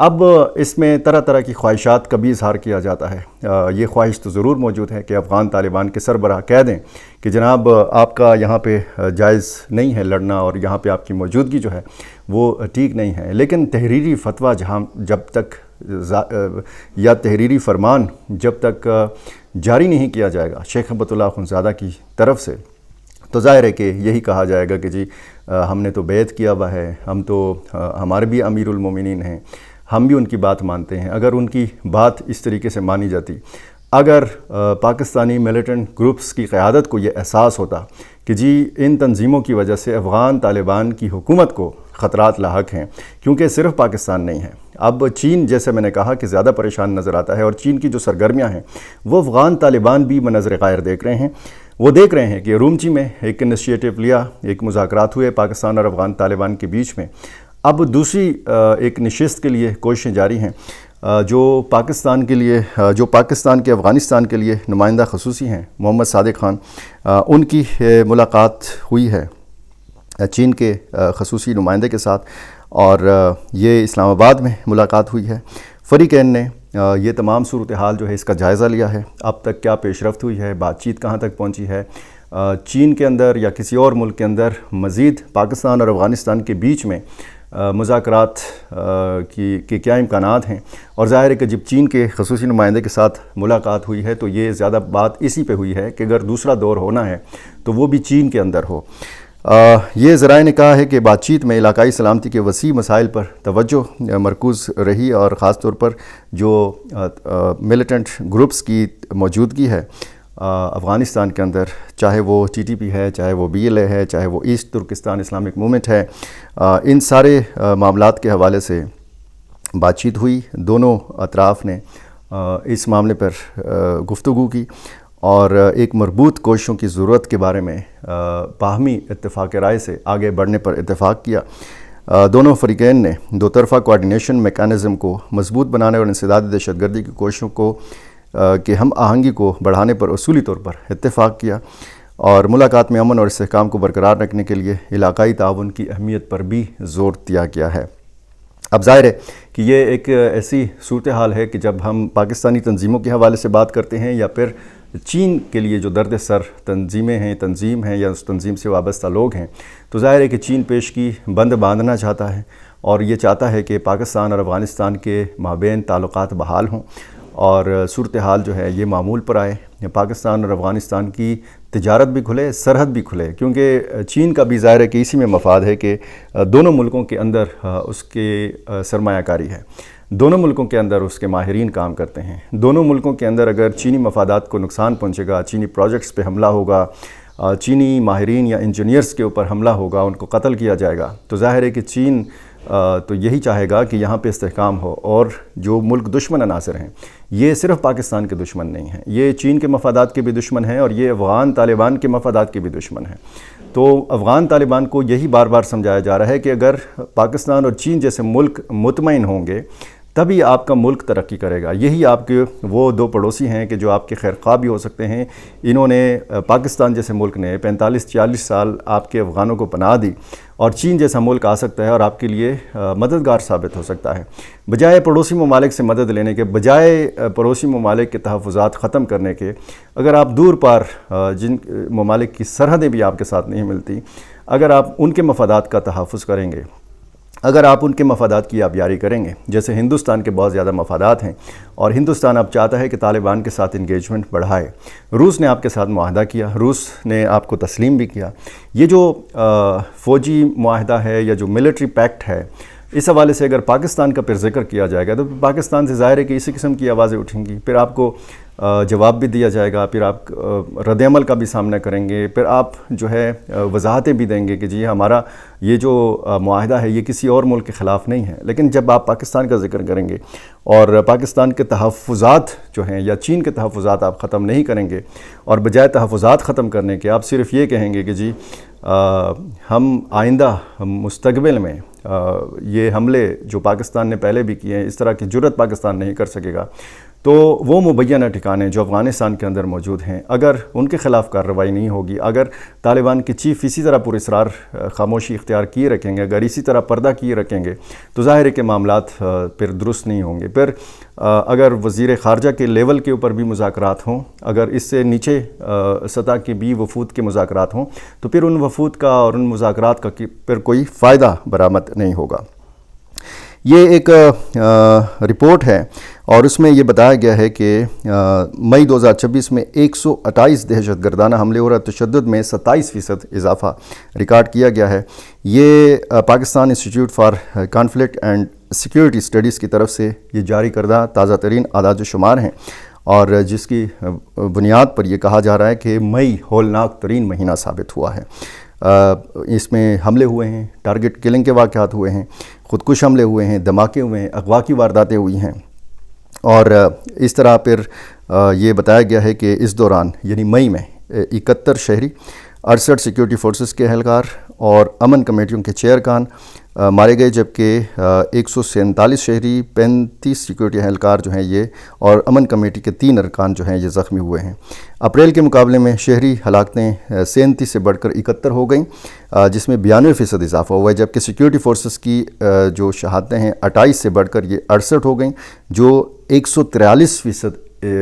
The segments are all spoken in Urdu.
اب اس میں طرح طرح کی خواہشات کا بھی اظہار کیا جاتا ہے۔ یہ خواہش تو ضرور موجود ہے کہ افغان طالبان کے سربراہ کہہ دیں کہ جناب آپ کا یہاں پہ جائز نہیں ہے لڑنا، اور یہاں پہ آپ کی موجودگی جو ہے وہ ٹھیک نہیں ہے، لیکن تحریری فتویٰ جب تک یا تحریری فرمان جب تک جاری نہیں کیا جائے گا شیخ ہیبت اللہ اخندزادہ کی طرف سے، تو ظاہر ہے کہ یہی کہا جائے گا کہ جی ہم نے تو بیعت کیا ہوا ہے، ہم تو ہمارے بھی امیر المومنین ہیں، ہم بھی ان کی بات مانتے ہیں۔ اگر ان کی بات اس طریقے سے مانی جاتی، اگر پاکستانی ملیٹنٹ گروپس کی قیادت کو یہ احساس ہوتا کہ جی ان تنظیموں کی وجہ سے افغان طالبان کی حکومت کو خطرات لاحق ہیں، کیونکہ صرف پاکستان نہیں ہے، اب چین جیسے میں نے کہا کہ زیادہ پریشان نظر آتا ہے، اور چین کی جو سرگرمیاں ہیں وہ افغان طالبان بھی منظر غیر دیکھ رہے ہیں۔ وہ دیکھ رہے ہیں کہ رومچی میں ایک انیشیٹو لیا، ایک مذاکرات ہوئے پاکستان اور افغان طالبان کے بیچ میں، اب دوسری ایک نشست کے لیے کوششیں جاری ہیں، جو پاکستان کے افغانستان کے لیے نمائندہ خصوصی ہیں محمد صادق خان، ان کی ملاقات ہوئی ہے چین کے خصوصی نمائندے کے ساتھ، اور یہ اسلام آباد میں ملاقات ہوئی ہے۔ فریقین نے یہ تمام صورتحال جو ہے اس کا جائزہ لیا ہے، اب تک کیا پیش رفت ہوئی ہے، بات چیت کہاں تک پہنچی ہے، چین کے اندر یا کسی اور ملک کے اندر مزید پاکستان اور افغانستان کے بیچ میں مذاکرات کی کیا امکانات ہیں، اور ظاہر ہے کہ جب چین کے خصوصی نمائندے کے ساتھ ملاقات ہوئی ہے تو یہ زیادہ بات اسی پہ ہوئی ہے کہ اگر دوسرا دور ہونا ہے تو وہ بھی چین کے اندر ہو۔ یہ ذرائع نے کہا ہے کہ بات چیت میں علاقائی سلامتی کے وسیع مسائل پر توجہ مرکوز رہی، اور خاص طور پر جو ملیٹنٹ گروپس کی موجودگی ہے افغانستان کے اندر، چاہے وہ ٹی ٹی پی ہے، چاہے وہ بی ایل اے ہے، چاہے وہ ایسٹ ترکستان اسلامک موومنٹ ہے، ان سارے معاملات کے حوالے سے بات چیت ہوئی۔ دونوں اطراف نے اس معاملے پر گفتگو کی اور ایک مربوط کوششوں کی ضرورت کے بارے میں باہمی اتفاق رائے سے آگے بڑھنے پر اتفاق کیا۔ دونوں فریقین نے دو طرفہ کوارڈینیشن میکانزم کو مضبوط بنانے اور انسداد دہشت گردی کی کوششوں کو کہ ہم آہنگی کو بڑھانے پر اصولی طور پر اتفاق کیا، اور ملاقات میں امن اور استحکام کو برقرار رکھنے کے لیے علاقائی تعاون کی اہمیت پر بھی زور دیا گیا ہے۔ اب ظاہر ہے کہ یہ ایک ایسی صورتحال ہے کہ جب ہم پاکستانی تنظیموں کے حوالے سے بات کرتے ہیں یا پھر چین کے لیے جو درد سر تنظیم ہیں یا اس تنظیم سے وابستہ لوگ ہیں، تو ظاہر ہے کہ چین پیشگی بند باندھنا چاہتا ہے، اور یہ چاہتا ہے کہ پاکستان اور افغانستان کے مابین تعلقات بحال ہوں اور صورتحال جو ہے یہ معمول پر آئے، پاکستان اور افغانستان کی تجارت بھی کھلے، سرحد بھی کھلے، کیونکہ چین کا بھی ظاہر ہے کہ اسی میں مفاد ہے کہ دونوں ملکوں کے اندر اس کے سرمایہ کاری ہے، دونوں ملکوں کے اندر اس کے ماہرین کام کرتے ہیں، دونوں ملکوں کے اندر اگر چینی مفادات کو نقصان پہنچے گا، چینی پروجیکٹس پہ حملہ ہوگا، چینی ماہرین یا انجینئرز کے اوپر حملہ ہوگا، ان کو قتل کیا جائے گا، تو ظاہر ہے کہ چین تو یہی چاہے گا کہ یہاں پہ استحکام ہو، اور جو ملک دشمن عناصر ہیں یہ صرف پاکستان کے دشمن نہیں ہیں، یہ چین کے مفادات کے بھی دشمن ہیں، اور یہ افغان طالبان کے مفادات کے بھی دشمن ہیں۔ تو افغان طالبان کو یہی بار بار سمجھایا جا رہا ہے کہ اگر پاکستان اور چین جیسے ملک مطمئن ہوں گے تبھی آپ کا ملک ترقی کرے گا۔ یہی آپ کے وہ دو پڑوسی ہیں کہ جو آپ کے خیر خواہ بھی ہو سکتے ہیں، انہوں نے پاکستان جیسے ملک نے 45-40 سال آپ کے افغانوں کو پناہ دی، اور چین جیسا ملک آ سکتا ہے اور آپ کے لیے مددگار ثابت ہو سکتا ہے۔ بجائے پڑوسی ممالک سے مدد لینے کے، بجائے پڑوسی ممالک کے تحفظات ختم کرنے کے، اگر آپ دور پار جن ممالک کی سرحدیں بھی آپ کے ساتھ نہیں ملتی، اگر آپ ان کے مفادات کا تحفظ کریں گے، اگر آپ ان کے مفادات کی آبیاری کریں گے، جیسے ہندوستان کے بہت زیادہ مفادات ہیں اور ہندوستان اب چاہتا ہے کہ طالبان کے ساتھ انگیجمنٹ بڑھائے، روس نے آپ کے ساتھ معاہدہ کیا، روس نے آپ کو تسلیم بھی کیا، یہ جو فوجی معاہدہ ہے یا جو ملٹری پیکٹ ہے، اس حوالے سے اگر پاکستان کا پھر ذکر کیا جائے گا تو پاکستان سے ظاہر ہے کہ اسی قسم کی آوازیں اٹھیں گی، پھر آپ کو جواب بھی دیا جائے گا، پھر آپ رد عمل کا بھی سامنا کریں گے، پھر آپ جو ہے وضاحتیں بھی دیں گے کہ جی ہمارا یہ جو معاہدہ ہے یہ کسی اور ملک کے خلاف نہیں ہے۔ لیکن جب آپ پاکستان کا ذکر کریں گے اور پاکستان کے تحفظات جو ہیں یا چین کے تحفظات آپ ختم نہیں کریں گے، اور بجائے تحفظات ختم کرنے کے آپ صرف یہ کہیں گے کہ جی ہم آئندہ مستقبل میں یہ حملے جو پاکستان نے پہلے بھی کیے ہیں اس طرح کی جرات پاکستان نہیں کر سکے گا، تو وہ مبینہ ٹھکانے جو افغانستان کے اندر موجود ہیں، اگر ان کے خلاف کارروائی نہیں ہوگی، اگر طالبان کے چیف اسی طرح پراسرار خاموشی اختیار کیے رکھیں گے، اگر اسی طرح پردہ کیے رکھیں گے، تو ظاہر ہے کہ معاملات پھر درست نہیں ہوں گے۔ پھر اگر وزیر خارجہ کے لیول کے اوپر بھی مذاکرات ہوں، اگر اس سے نیچے سطح کے بھی وفود کے مذاکرات ہوں، تو پھر ان وفود کا اور ان مذاکرات کا پھر کوئی فائدہ برآمد نہیں ہوگا۔ یہ ایک رپورٹ ہے اور اس میں یہ بتایا گیا ہے کہ مئی 2026 میں 128 دہشت گردانہ حملے اور تشدد میں 27% اضافہ ریکارڈ کیا گیا ہے۔ یہ Pakistan institute for conflict and security studies کی طرف سے یہ جاری کردہ تازہ ترین اعداد و شمار ہیں، اور جس کی بنیاد پر یہ کہا جا رہا ہے کہ مئی ہولناک ترین مہینہ ثابت ہوا ہے۔ اس میں حملے ہوئے ہیں، ٹارگٹ کلنگ کے واقعات ہوئے ہیں، خودکش حملے ہوئے ہیں، دھماکے ہوئے ہیں، اغوا کی وارداتیں ہوئی ہیں، اور اس طرح پھر یہ بتایا گیا ہے کہ اس دوران یعنی مئی میں 71 شہری، 68 سیکیورٹی فورسز کے اہلکار اور امن کمیٹیوں کے چیئرکان مارے گئے، جبکہ 147 شہری، 35 سیکیورٹی اہلکار جو ہیں یہ اور امن کمیٹی کے 3 ارکان جو ہیں یہ زخمی ہوئے ہیں۔ اپریل کے مقابلے میں شہری ہلاکتیں 37 سے بڑھ کر 71 ہو گئیں، جس میں 92% اضافہ ہوا ہے، جبکہ سیکیورٹی فورسز کی جو شہادتیں ہیں 28 سے بڑھ کر یہ 68 ہو گئیں، جو 143%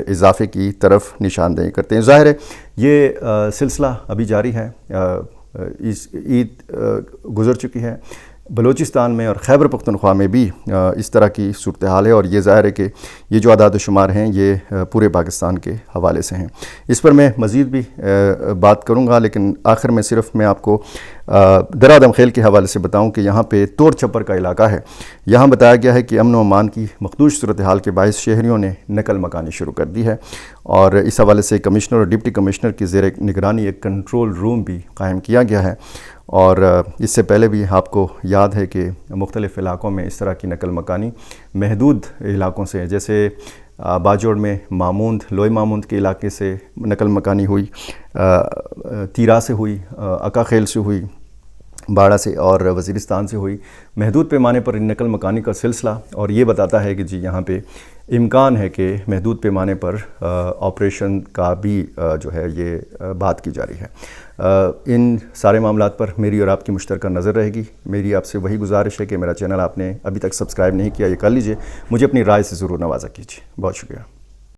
اضافے کی طرف نشاندہی کرتے ہیں۔ ظاہر ہے یہ سلسلہ ابھی جاری ہے، عید گزر چکی ہے، بلوچستان میں اور خیبر پختونخوا میں بھی اس طرح کی صورتحال ہے، اور یہ ظاہر ہے کہ یہ جو اعداد و شمار ہیں یہ پورے پاکستان کے حوالے سے ہیں۔ اس پر میں مزید بھی بات کروں گا، لیکن آخر میں صرف میں آپ کو درآدم خیل کے حوالے سے بتاؤں کہ یہاں پہ طور چھپر کا علاقہ ہے، یہاں بتایا گیا ہے کہ امن و امان کی مخدوش صورتحال کے باعث شہریوں نے نقل مکانی شروع کر دی ہے، اور اس حوالے سے کمشنر اور ڈپٹی کمشنر کی زیر نگرانی ایک کنٹرول روم بھی قائم کیا گیا ہے، اور اس سے پہلے بھی آپ کو یاد ہے کہ مختلف علاقوں میں اس طرح کی نقل مکانی محدود علاقوں سے، جیسے باجوڑ میں ماموند، لوئے ماموند کے علاقے سے نقل مکانی ہوئی، تیرا سے ہوئی، اکا خیل سے ہوئی، باڑہ سے اور وزیرستان سے ہوئی، محدود پیمانے پر نقل مکانی کا سلسلہ، اور یہ بتاتا ہے کہ جی یہاں پہ امکان ہے کہ محدود پیمانے پر آپریشن کا بھی جو ہے یہ بات کی جا رہی ہے۔ ان سارے معاملات پر میری اور آپ کی مشترکہ نظر رہے گی۔ میری آپ سے وہی گزارش ہے کہ میرا چینل آپ نے ابھی تک سبسکرائب نہیں کیا، یہ کر لیجئے، مجھے اپنی رائے سے ضرور نوازا کیجیے۔ بہت شکریہ۔